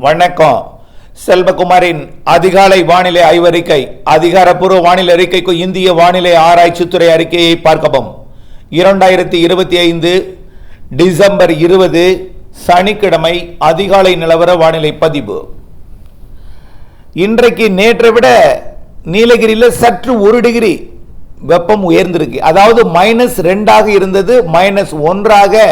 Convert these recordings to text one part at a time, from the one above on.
வணக்கம். செல்வகுமாரின் அதிகாலை வானிலை ஆய்வறிக்கை. அதிகாரப்பூர்வ வானிலை அறிக்கைக்கு இந்திய வானிலை ஆராய்ச்சித்துறை அறிக்கையை பார்க்கவும். 2025 டிசம்பர் 20 சனிக்கிழமை அதிகாலை நிலவர வானிலை பதிவு. இன்றைக்கு நேற்றை விட நீலகிரியில் சற்று 1 டிகிரி வெப்பம் உயர்ந்திருக்கு. அதாவது -2 இருந்தது -1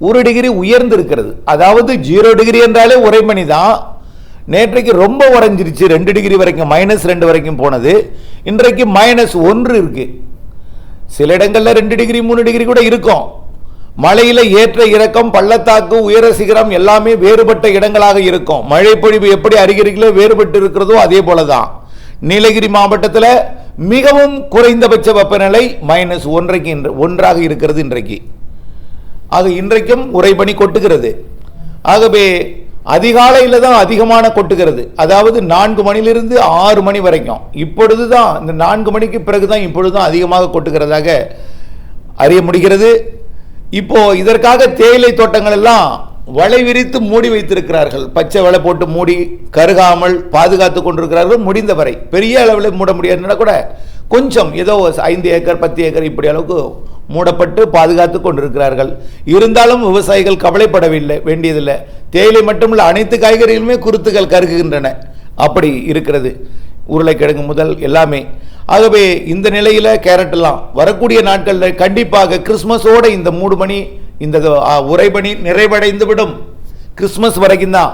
1 டிகிரி உயர்ந்திருக்கிறது. அதாவது 0 டிகிரி என்றாலே உறைபனி தான். நேற்றைக்கு ரொம்ப உறைஞ்சிருச்சு, 2 டிகிரி வரைக்கும் -2 வரைக்கும் போனது. இன்றைக்கு -1 இருக்கு. சில இடங்கள்ல 2 டிகிரி 3 டிகிரி கூட இருக்கும். மழையில ஏற்ற இறக்கம், பள்ளத்தாக்கு, உயர சிகரம் எல்லாமே வேறுபட்ட இடங்களாக இருக்கும். மழை பொழிவு எப்படி அருகருகிலே வேறுபட்டு இருக்கிறதோ அதே போலதான் நீலகிரி மாவட்டத்தில் மிகவும் குறைந்தபட்ச வெப்பநிலை -1 இருக்கிறது இன்றைக்கு. ஆக இன்றைக்கும் உறைபனி கொட்டுகிறது. ஆகவே அதிகாலையில் தான் அதிகமான கொட்டுகிறது. அதாவது 4 மணிலிருந்து 6 மணி வரைக்கும். இப்பொழுதுதான் இந்த 4 மணிக்கு பிறகுதான் இப்பொழுதுதான் அதிகமாக கொட்டுகிறதாக அறிய முடிகிறது. இப்போ இதற்காக தேயிலை தோட்டங்கள் எல்லாம் வலை விரித்து மூடி வைத்திருக்கிறார்கள். பச்சை வலை போட்டு மூடி கருகாமல் பாதுகாத்து கொண்டிருக்கிறார்கள். முடிந்தவரை பெரிய அளவில் மூட முடியாதுன்னா கூட கொஞ்சம் ஏதோ 5 ஏக்கர் 10 ஏக்கர் இப்படி அளவுக்கு மூடப்பட்டு பாதுகாத்து கொண்டிருக்கிறார்கள். இருந்தாலும் விவசாயிகள் கவலைப்படவில்லை வேண்டியதில்லை. தேயிலை மட்டுமல்ல, அனைத்து காய்கறிகளுமே குருத்துகள் கருகுகின்றன. அப்படி இருக்கிறது, உருளைக்கிழங்கு முதல் எல்லாமே. ஆகவே இந்த நிலையில் கேரட் எல்லாம் வரக்கூடிய நாட்களில் கண்டிப்பாக கிறிஸ்மஸோட இந்த மூடுபனி, இந்த உறைபனி நிறைவடைந்து விடும். கிறிஸ்மஸ் வரைக்கும் தான்.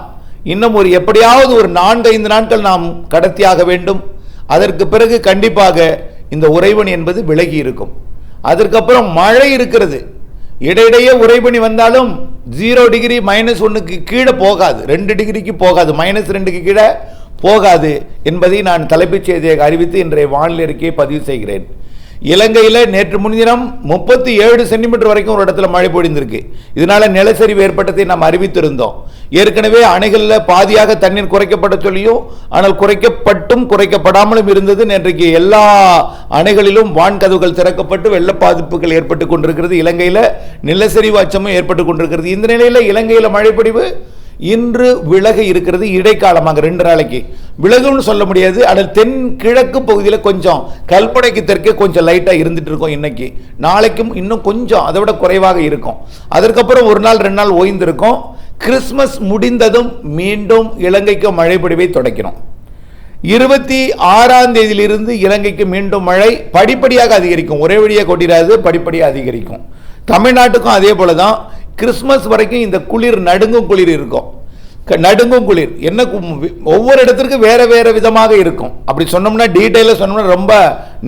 இன்னும் எப்படியாவது ஒரு 4-5 நாட்கள் நாம் கடத்தியாக வேண்டும். அதற்கு பிறகு கண்டிப்பாக இந்த உறைபனி என்பது விலகி இருக்கும். அதற்கப்புறம் மழை இருக்கிறது. இடையிடையே உறைபனி வந்தாலும் 0 டிகிரி -1க்கு கீழே போகாது, 2 டிகிரிக்கு போகாது, -2க்கு கீழே போகாது என்பதை நான் தலைப்புச் செய்தியாக அறிவித்து இன்றைய வானிலை அறிக்கையை பதிவு செய்கிறேன். இலங்கையில் நேற்று முன்தினம் 37 சென்டிமீட்டர் வரைக்கும் ஒரு இடத்துல மழை பொழிந்திருக்கு. இதனால நிலச்சரிவு ஏற்பட்டதை நாம் அறிவித்திருந்தோம். ஏற்கனவே அணைகளில் பாதியாக தண்ணீர் குறைக்கப்பட சொல்லியும், ஆனால் குறைக்கப்பட்டும் குறைக்கப்படாமலும் இருந்தது. நேற்றைக்கு எல்லா அணைகளிலும் வான்கதவுகள் திறக்கப்பட்டு வெள்ள பாதிப்புகள் ஏற்பட்டு கொண்டிருக்கிறது. இலங்கையில் நிலச்சரிவு அச்சமும் ஏற்பட்டு கொண்டிருக்கிறது. இந்த நிலையில் இலங்கையில் மழைப்பொழிவு இன்று விலக இருக்கிறது. இடைக்காலமாக 2 நாளைக்கு விலகுன்னு சொல்ல முடியாது. ஆனால் தென்கிழக்கு பகுதியில் கொஞ்சம் கல்பனைக்கு தெற்கே கொஞ்சம் லைட்டாக இருந்துட்டு இருக்கும். இன்னைக்கு நாளைக்கும் இன்னும் கொஞ்சம் அதை விட குறைவாக இருக்கும். அதற்கப்புறம் 1 நாள் 2 நாள் ஓய்ந்திருக்கும். கிறிஸ்மஸ் முடிந்ததும் மீண்டும் இலங்கைக்கு மழை பொழிவை தொடக்கணும். 26ஆம் தேதியிலிருந்து இலங்கைக்கு மீண்டும் மழை படிப்படியாக அதிகரிக்கும். ஒரே வழியாக கொட்டிடாது, படிப்படியாக அதிகரிக்கும். தமிழ்நாட்டுக்கும் அதே போல தான். கிறிஸ்மஸ் வரைக்கும் இந்த குளிர், நடுங்கும் குளிர் இருக்கும். நடுங்கும் குளிர் என்ன, ஒவ்வொரு இடத்திற்கு வேற வேற விதமாக இருக்கும். அப்படி சொன்னோம்னா டீட்டெயிலாக சொன்னோம்னா ரொம்ப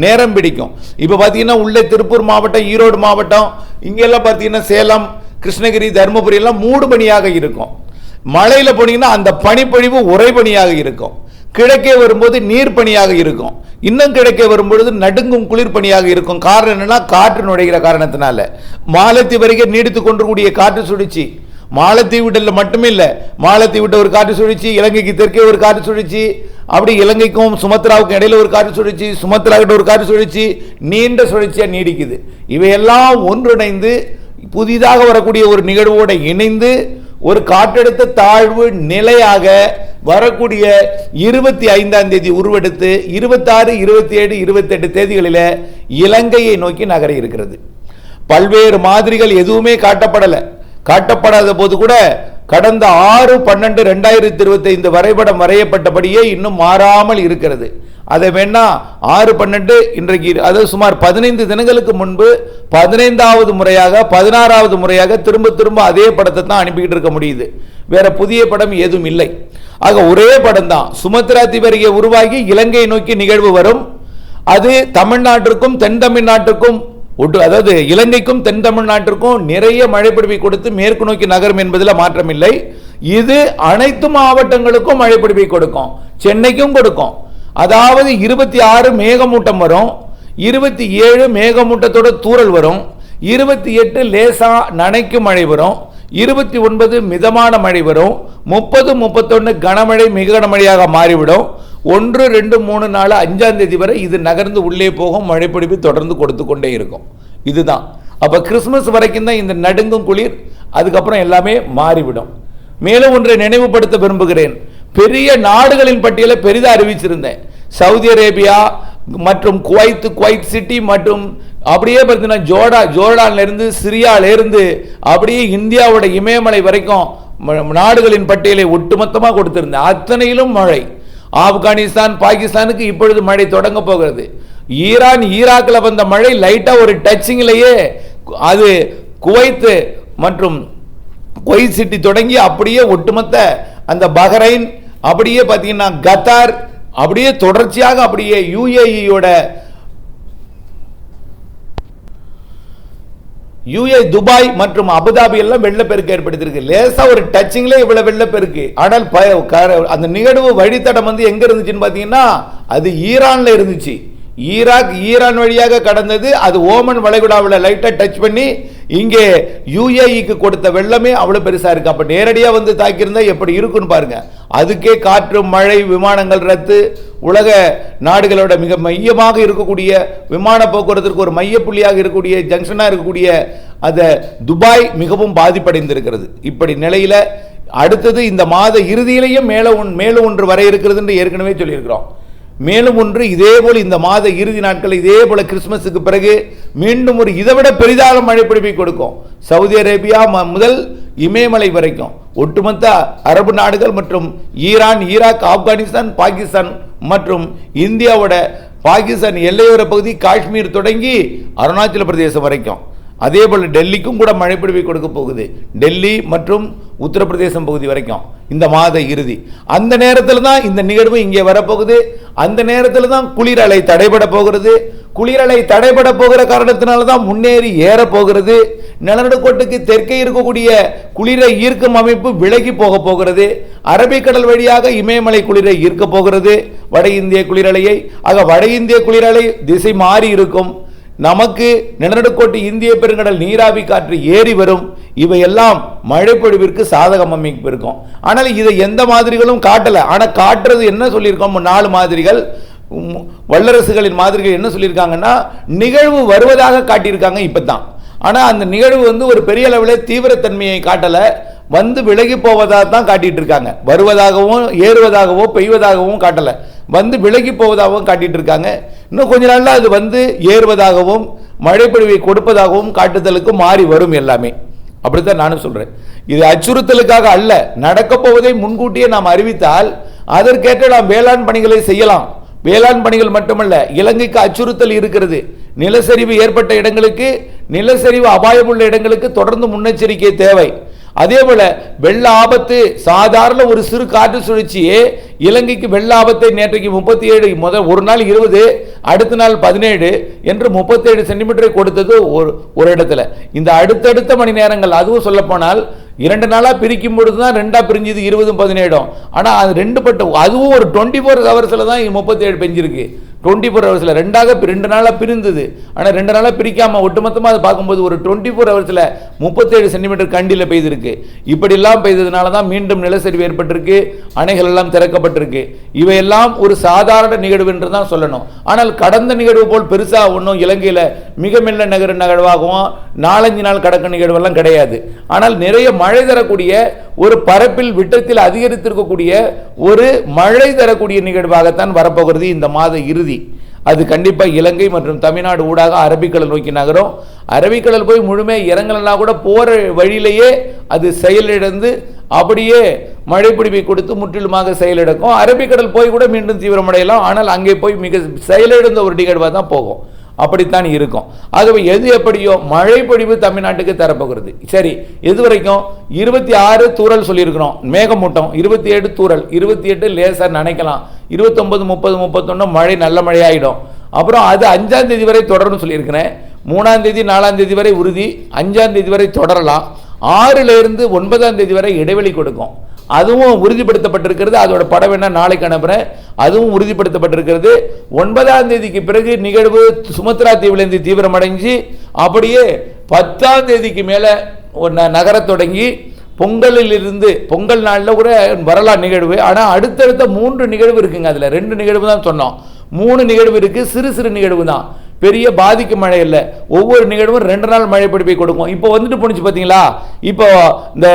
நேரம் பிடிக்கும். இப்போ பார்த்தீங்கன்னா உள்ளே திருப்பூர் மாவட்டம், ஈரோடு மாவட்டம், இங்கெல்லாம் பார்த்தீங்கன்னா சேலம், கிருஷ்ணகிரி, தருமபுரி எல்லாம் மூடுபனியாக இருக்கும். மழையில் போனீங்கன்னா அந்த பனிப்பொழிவு உறைபனியாக இருக்கும். கிழக்கே வரும்போது நீர்ப்பனியாக இருக்கும். இன்னும் கிழக்கே வரும்பொழுது நடுங்கும் குளிர்பனியாக இருக்கும். காரணம் என்னன்னா, காற்று நுழைகிற காரணத்தினால. மாலத்தீவு வரைக்கும் நீடித்து கொண்டிருக்கூடிய காற்று சுழற்சி மாலத்தீவுல மட்டுமே இல்லை, மாலத்தீவு ஒரு காற்று சுழற்சி, இலங்கைக்கு தெற்கே ஒரு காற்று சுழற்சி, அப்படி இலங்கைக்கும் சுமத்ராவுக்கும் இடையில ஒரு காற்று சுழற்சி, சுமத்ரா கிட்ட ஒரு காற்று சுழற்சி, நீண்ட சுழற்சியா நீடிக்குது. இவையெல்லாம் ஒன்றிணைந்து புதிதாக வரக்கூடிய ஒரு நிகழ்வோடு இணைந்து ஒரு காற்றழுத்த தாழ்வு நிலையாக வரக்கூடிய 25ஆம் தேதி உருவெடுத்து 26, 27, 28 தேதிகளில் இலங்கையை நோக்கி நகர இருக்கிறது. பல்வேறு மாதிரிகள் எதுவுமே காட்டப்படாத போது கூட கடந்த 6/12/2025 வரைபடம் வரையப்பட்டபடியே இன்னும் மாறாமல் இருக்கிறது. அதை வேணா 6/12 இன்றைக்கு, அதாவது சுமார் 15 தினங்களுக்கு முன்பு 15வது முறையாக 16வது முறையாக திரும்ப அதே படத்தை தான் அனுப்பிக்கிட்டு இருக்க முடியுது. வேற புதிய படம் எதுவும் இல்லை. ஆக ஒரே படம் தான். சுமத்ரா தீவு அருகே உருவாகி இலங்கை நோக்கி நிகழ்வு வரும். அது தமிழ்நாட்டிற்கும் தென் தமிழ்நாட்டுக்கும், அதாவது இலங்கைக்கும் தென் தமிழ்நாட்டிற்கும் நிறைய மழைப்பொழிவை கொடுத்து மேற்கு நோக்கி நகரும் என்பதில் மாற்றமில்லை. இது அனைத்து மாவட்டங்களுக்கும் மழைப்பொழிவை கொடுக்கும், சென்னைக்கும் கொடுக்கும். அதாவது 26 மேகமூட்டம் வரும், 27 மேகமூட்டத்தோட தூறல் வரும், 28 லேசா நனைக்கும் மழை வரும், 29 மிதமான மழை வரும், 30, 31 கனமழை மிக கனமழையாக மாறிவிடும். 1, 2, 3, 4, 5ஆம் தேதி வரை இது நகர்ந்து உள்ளே போகும். மழைப்பொழிவு தொடர்ந்து கொடுத்து கொண்டே இருக்கும். இதுதான். அப்ப கிறிஸ்துமஸ் வரைக்கும் தான் இந்த நடுங்கும் குளிர். அதுக்கப்புறம் எல்லாமே மாறிவிடும். மேலும் ஒன்றை நினைவுபடுத்த விரும்புகிறேன். பெரிய நாடுகளின் பட்டியலை பெரிதாக அறிவிச்சிருந்தேன். சவுதி அரேபியா மற்றும் குவைத் சிட்டி மற்றும் அப்படியே பார்த்தீங்கன்னா ஜோர்டான்ல இருந்து சிரியால இருந்து அப்படியே இந்தியாவோட இமயமலை வரைக்கும் நாடுகளின் பட்டியலை ஒட்டுமொத்தமாக கொடுத்திருந்தேன். அத்தனையிலும் மழை. ஆப்கானிஸ்தான் பாகிஸ்தானுக்கு இப்பொழுது மழை தொடங்க போகிறது. ஈராக்கில் வந்த மழை லைட்டா ஒரு டச்சிங்லேயே அது குவைத் மற்றும் குவைத் சிட்டி தொடங்கி அப்படியே ஒட்டுமொத்த அந்த பஹ்ரைன் அப்படியே பார்த்தீங்கன்னா கத்தார் அப்படியே தொடர்ச்சியாக அப்படியே யுஏஇயோட துபாய் மற்றும் அபுதாபி எல்லாம் வெள்ளப்பெருக்கு ஏற்படுத்தியிருக்கு. லேசா ஒரு டச்சிங்ல இவ்வளவு வெள்ளப்பெருக்கு. ஆனால் அந்த நிகழ்வு வழித்தடம் வந்து எங்க இருந்துச்சுன்னு பாத்தீங்கன்னா அது ஈரான்ல இருந்துச்சு. ஈரான் வழியாக கடந்தது. அது ஓமன் வளைகுடாவில் லைட்டா டச் பண்ணி இங்கே யுஏஇக்கு கொடுத்த வெள்ளமே அவ்வளவு பெருசா இருக்கு. அப்ப நேரடியா வந்து தாக்கியிருந்தா எப்படி இருக்குன்னு பாருங்க. அதுக்கே காற்று மழை விமானங்கள் ரத்து. உலக நாடுகளோட மிக மையமாக இருக்கக்கூடிய விமான போக்குவரத்திற்கு ஒரு மைய புள்ளியாக இருக்கக்கூடிய ஜங்ஷனா இருக்கக்கூடிய அந்த துபாய் மிகவும் பாதிப்படைந்திருக்கிறது. இப்படி நிலையில அடுத்தது இந்த மாத இறுதியிலேயும் மேலும் ஒன்று வர இருக்கிறது என்று ஏற்கனவே சொல்லியிருக்கிறோம். மேலும் ஒன்று இதே போல இந்த மாத இறுதி நாட்கள் இதே போல கிறிஸ்துமஸுக்கு பிறகு மீண்டும் ஒரு இதைவிட பெரிதாக மழை பிடிப்பை கொடுக்கும். சவுதி அரேபியா முதல் இமயமலை வரைக்கும் ஒட்டுமொத்த அரபு நாடுகள் மற்றும் ஈரான் ஈராக் ஆப்கானிஸ்தான் பாகிஸ்தான் மற்றும் இந்தியாவோட பாகிஸ்தான் எல்லையோர பகுதி காஷ்மீர் தொடங்கி அருணாச்சல பிரதேசம் வரைக்கும் அதே போல டெல்லிக்கும் கூட மழை பொழிவை கொடுக்க போகுது. டெல்லி மற்றும் உத்தரப்பிரதேசம் பகுதி வரைக்கும் இந்த மாத இறுதி. அந்த நேரத்தில் தான் இந்த நிகழ்வு இங்கே வரப்போகுது. அந்த நேரத்தில் தான் குளிரலை தடைபட போகிறது. குளிரலை தடைபட போகிற காரணத்தினால தான் முன்னேறி ஏற போகிறது. நிலநடுக்கோட்டுக்கு தெற்கே இருக்கக்கூடிய குளிரை ஈர்க்கும் அமைப்பு விலகி போக போகிறது. அரபிக்கடல் வழியாக இமயமலை குளிரை ஈர்க்க போகிறது வட இந்திய குளிரலையை. ஆக வட இந்திய குளிரலை திசை மாறி இருக்கும். நமக்கு நிலநடுக்கோட்டு இந்திய பெருங்கடல் நீராவி காற்று ஏறி வரும். இவையெல்லாம் மழை பொழிவிற்கு சாதகம் அமைப்பு இருக்கும். ஆனால் இதை எந்த மாதிரிகளும் காட்டல. ஆனா காட்டுறது என்ன சொல்லியிருக்கோம், 4 மாதிரிகள் வல்லரசுகளின் மாதிரிகள் என்ன சொல்லியிருக்காங்கன்னா நிகழ்வு வருவதாக காட்டியிருக்காங்க இப்பதான். ஆனா அந்த நிகழ்வு வந்து ஒரு பெரிய அளவில் தீவிரத்தன்மையை காட்டல, வந்து விலகி போவதாக தான் காட்டிட்டு இருக்காங்க. வருவதாகவும் ஏறுவதாகவோ பெய்வதாகவும் காட்டல, வந்து விலகி போவதாகவும் காட்டிட்டு இருக்காங்க. இன்னும் கொஞ்ச நாள்ல அது வந்து ஏறுவதாகவும் மழை பொழிவை கொடுப்பதாகவும் காட்டுதலுக்கு மாறி வரும். எல்லாமே அப்படித்தான் நானும் சொல்றேன். இது அச்சுறுத்தலுக்காக அல்ல, நடக்க போவதை முன்கூட்டியே நாம் அறிவித்தால் அதற்கேற்ற நாம் வேளாண் பணிகளை செய்யலாம். வேளாண் பணிகள் மட்டுமல்ல, இலங்கைக்கு அச்சுறுத்தல் இருக்கிறது. நிலச்சரிவு ஏற்பட்ட இடங்களுக்கு, நிலச்சரிவு அபாயம் உள்ள இடங்களுக்கு தொடர்ந்து முன்னெச்சரிக்கை தேவை. அதே போல வெள்ள ஆபத்து, சாதாரண ஒரு சிறு காற்று சுழற்சியே இலங்கைக்கு வெள்ள ஆபத்தை நேற்றைக்கு 37 ஒரு நாள் 20 அடுத்த நாள் 17 என்று 37 சென்டிமீட்டரை கொடுத்தது ஒரு இடத்துல. இந்த அடுத்தடுத்த மணி நேரங்கள், அதுவும் சொல்ல போனால் 2 நாளா பிரிக்கும் பொழுது தான் 2ஆ பிரிஞ்சது 20 17. ஆனா அது 2 பட்டு, அதுவும் ஒரு 24 ஹவர்ஸ்ல தான் 37 பெஞ்சிருக்கு. 24 ஹவர்ஸ்ல 2 நாளா பிரிந்தது. ஆனா 2 நாளா பிரிக்காம ஒட்டுமொத்தமா அதை பார்க்கும்போது ஒரு 24 ஹவர்ஸ்ல 37 சென்டிமீட்டர் கண்டில பெய்திருக்கு. இப்படி எல்லாம் பெய்ததுனால தான் மீண்டும் நிலச்சரிவு ஏற்பட்டிருக்கு, அணைகள் எல்லாம் திறக்கப்பட்டிருக்கு. இவையெல்லாம் ஒரு சாதாரண நிகழ்வு என்று தான் சொல்லணும். ஆனால் கடந்த நிகழ்வு போல் பெருசா ஒன்றும் இலங்கையில மிக மெல்ல நகர நிகழ்வாகவும் 4-5 நாள் கடக்க நிகழ்வெல்லாம் கிடையாது. ஆனால் நிறைய மழை தரக்கூடிய ஒரு பரப்பில் விட்டத்தில் அதிகரித்திருக்கக்கூடிய ஒரு மழை தரக்கூடிய நிகழ்வாகத்தான் வரப்போகிறது இந்த மாத இறுதி. அது கண்டிப்பா இலங்கை மற்றும் தமிழ்நாடு ஊடாக அரபிக்கடல் நோக்கி நகரும். அரபிக்கடல் போய் முழுமையாக இறங்கலன்னா கூட போற வழியிலேயே அது செயலிழந்து அப்படியே மழை பிடிப்பை கொடுத்து முற்றிலுமாக செயலிழக்கும். அரபிக்கடல் போய் கூட மீண்டும் தீவிரமடையலாம். ஆனால் அங்கே போய் மிக செயலிழந்த ஒரு நிகழ்வாக தான் போகும். அப்படித்தான் இருக்கும். ஆகவே எது எப்படியோ மழை பொழிவு தமிழ்நாட்டுக்கு தரப்போகிறது. சரி, எது வரைக்கும் 26 தூறல் சொல்லியிருக்கிறோம், மேகமூட்டம் 27 தூறல், 28 லேசா நினைக்கலாம், 29 30 31 மழை நல்ல மழையாயிடும். அப்புறம் அது 5ஆம் தேதி வரை தொடரும் சொல்லியிருக்கிறேன். 3ஆம் தேதி 4ஆம் தேதி வரை உறுதி, 5ஆம் தேதி வரை தொடரலாம். 6ல இருந்து 9ஆம் தேதி வரை இடைவெளி கொடுக்கும். அதுவும் உறுதிப்படுத்தப்பட்டிருக்கிறது. அதோட படம் வேணா நாளைக்கு அனுப்புறேன். அதுவும் உறுதிப்படுத்தப்பட்டிருக்கிறது. 9ஆம் தேதிக்கு பிறகு நிகழ்வு சுமத்ரா தீவிலிருந்து தீவிரமடைஞ்சு அப்படியே 10ஆம் தேதிக்கு மேல நகர தொடங்கி பொங்கலில் இருந்து பொங்கல் நாளில் கூட வரலாம் நிகழ்வு. ஆனால் அடுத்தடுத்த 3 நிகழ்வு இருக்குங்க. அதில் 2 நிகழ்வு தான் சொன்னோம், 3 நிகழ்வு இருக்கு. சிறு சிறு நிகழ்வு தான். பெரிய பாதிக்கும் மழை இல்லை. ஒவ்வொரு நிகழ்வும் 2 நாள் மழை பிடிப்பை கொடுக்கும். இப்போ வந்துட்டு போனிச்சு பார்த்தீங்களா, இப்போ இந்த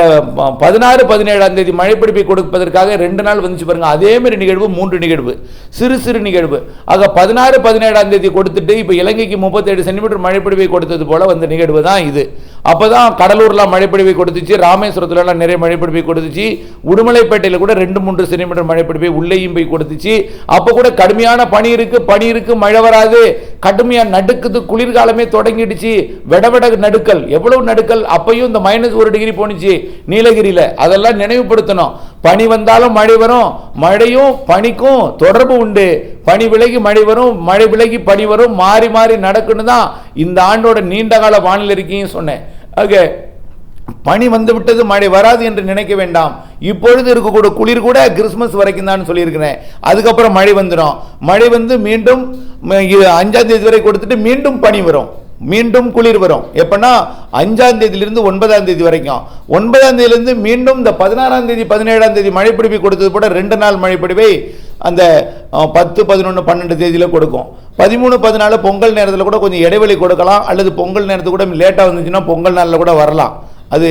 16, 17ஆம் தேதி மழை பிடிப்பை கொடுப்பதற்காக 2 நாள் வந்துச்சு பாருங்க. அதே மாதிரி நிகழ்வு 3 நிகழ்வு, சிறு சிறு நிகழ்வு. ஆக 16, 17ஆம் தேதி கொடுத்துட்டு இப்போ இலங்கைக்கு 37 சென்டிமீட்டர் மழை பிடிப்பை கொடுத்தது போல வந்த நிகழ்வு தான் இது. அப்பதான் கடலூர்ல மழை பிடிப்பை கொடுத்துச்சு, ராமேஸ்வரத்துல நிறைய மழை பிடிப்பை கொடுத்துச்சு, உடுமலைப்பேட்டையில் கூட 2-3 சென்டிமீட்டர் மழை பிடிப்பை உள்ளேயும் போய் கொடுத்துச்சு. அப்ப கூட கடுமையான பனி இருக்கு, மழை வராது, கடுமையா நடுக்குது, குளிர்காலமே தொடங்கிடுச்சு, விடவிட நடுக்கல், எவ்வளவு நடுக்கல். அப்பயும் இந்த -1 டிகிரி போனிச்சு நீலகிரியில. அதெல்லாம் நினைவுபடுத்தணும். பனி வந்தாலும் மழை வரும், மழையும் பனிக்கும் தொடர்பு உண்டு. பனி விலகி மழை வரும், மழை விலகி பனி வரும், மாறி மாறி நடக்குன்னு தான் இந்த ஆண்டோட நீண்ட கால வானிலை அறிக்கையும் சொன்னேன். ஓகே, பனி வந்து விட்டது, மழை வராது என்று நினைக்க வேண்டாம். இப்பொழுது இருக்கக்கூடிய குளிர் கூட கிறிஸ்துமஸ் வரைக்கும் தான் சொல்லியிருக்கிறேன். அதுக்கப்புறம் மழை வந்துடும். மழை வந்து மீண்டும் 5ஆம் தேதி வரை கொடுத்துட்டு மீண்டும் பனி வரும், மீண்டும் குளிர் வரும். எப்பன்னா 5ஆம் தேதியிலிருந்து 9ஆம் தேதி வரைக்கும். 9ஆம் தேதியிலிருந்து மீண்டும் இந்த 16ஆம் தேதி 17ஆம் தேதி மழை பிடிப்பை கொடுத்தது கூட 2 நாள் மழை பிடிப்பை அந்த 10, 11, 12 தேதியில கொடுக்கும். 13, 14 பொங்கல் நேரத்தில் கூட கொஞ்சம் இடைவெளி கொடுக்கலாம், அல்லது பொங்கல் நேரத்துக்கு கூட லேட்டாக வந்துச்சுன்னா பொங்கல் நாளில் கூட வரலாம். அது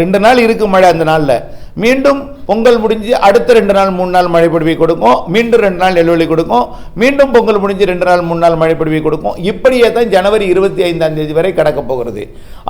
2 நாள் இருக்கு மழை. அந்த நாளில் மீண்டும் பொங்கல் முடிஞ்சு அடுத்த 2 நாள் 3 நாள் மழை பொழிவை கொடுக்கும், மீண்டும் 2 நாள் இடைவெளி கொடுக்கும், மீண்டும் பொங்கல் முடிஞ்சு 2 நாள் 3 நாள் மழை பொழிவை கொடுக்கும். இப்படியே தான் ஜனவரி 25ஆம் தேதி வரை கடக்க போகிறது.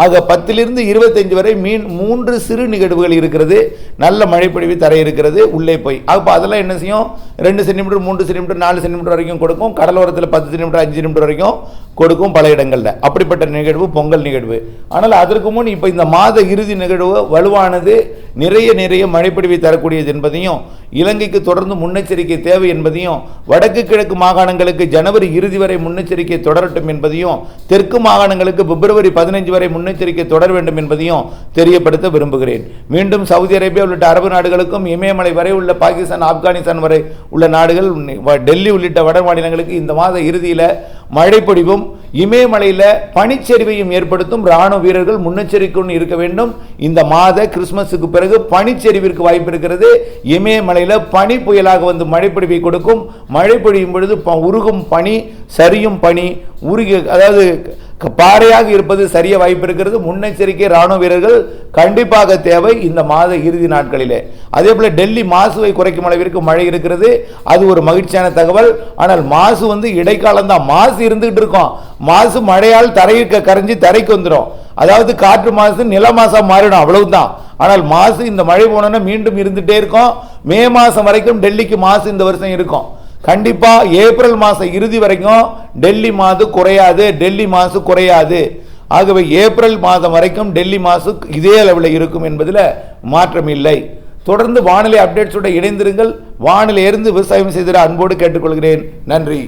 ஆக 10லிருந்து 25 வரை 3 சிறு நிகழ்வுகள் இருக்கிறது. நல்ல மழை பொழிவு தர இருக்கிறது உள்ளே போய். அப்போ அதெல்லாம் என்ன செய்யும், 2 சென்டிமீட்டர் 3 சென்டிமீட்டர் 4 சென்டிமீட்டர் வரைக்கும் கொடுக்கும். கடலோரத்தில் 10 சென்டிமீட்டர் 5 சென்டிமீட்டர் வரைக்கும் கொடுக்கும் பல இடங்களில். அப்படிப்பட்ட நிகழ்வு பொங்கல் நிகழ்வு. ஆனால் அதற்கு முன் இப்போ இந்த மாத இறுதி நிகழ்வு வலுவானது, நிறைய மழைப்பொழிவை தரக்கூடியது என்பதையும், இலங்கைக்கு தொடர்ந்து முன்னெச்சரிக்கை தேவை என்பதையும், வடக்கு கிழக்கு மாகாணங்களுக்கு ஜனவரி இறுதி வரை முன்னெச்சரிக்கை தொடரட்டும் என்பதையும், தெற்கு மாகாணங்களுக்கு பிப்ரவரி 15 வரை முன்னெச்சரிக்கை தொடர வேண்டும் என்பதையும் தெரியப்படுத்த விரும்புகிறேன். மீண்டும் சவுதி அரேபியா உள்ளிட்ட அரபு நாடுகளுக்கும், இமயமலை வரை உள்ள பாகிஸ்தான், ஆப்கானிஸ்தான் வரை உள்ள நாடுகள், டெல்லி உள்ளிட்ட வட மாநிலங்களுக்கு இந்த மாத இறுதியில் மழைப்பொழிவும் இமயமலையில் பனிச்சரிவையும் ஏற்படுத்தும். ராணுவ வீரர்கள் முன்னெச்சரிக்கையுடன் இருக்க வேண்டும். இந்த மாத கிறிஸ்துமஸுக்கு பிறகு பனிச்சரிவிற்கு வாய்ப்பு இருக்கிறது. இமயமலையில் பனி புயலாக வந்து மழைப்பொழிவை கொடுக்கும். மழை பொழியும் பொழுது உருகும் பனி, சரியும் பனி, உருகி அதாவது பாறையாக இருப்பது சரிய வாய்ப்பு இருக்கிறது. முன்னெச்சரிக்கை ராணுவ வீரர்கள் கண்டிப்பாக தேவை இந்த மாத இறுதி நாட்களிலே. அதே போல டெல்லி மாசுவை குறைக்கும் அளவிற்கு மழை இருக்கிறது. அது ஒரு மகிழ்ச்சியான தகவல். ஆனால் மாசு வந்து இடைக்காலம் தான். மாசு இருந்துகிட்டு இருக்கும். மாசு மழையால் தரைக்கு கரைஞ்சி தரைக்கு வந்துடும். அதாவது காற்று மாசு நில மாசா மாறிடும், அவ்வளவுதான். ஆனால் மாசு இந்த மழை போனோன்னா மீண்டும் இருந்துட்டே இருக்கும். மே மாசம் வரைக்கும் டெல்லிக்கு மாசு இந்த வருஷம் இருக்கும். கண்டிப்பா ஏப்ரல் மாசம் இறுதி வரைக்கும் டெல்லி மாசு குறையாது. ஆகவே ஏப்ரல் மாதம் வரைக்கும் டெல்லி மாசு இதே அளவில் இருக்கும் என்பதில் மாற்றம் இல்லை. தொடர்ந்து வானிலை அப்டேட்ஸோட இணைந்திருங்கள். வானிலை இருந்து விவசாயம் செய்திட அன்போடு கேட்டுக்கொள்கிறேன். நன்றி.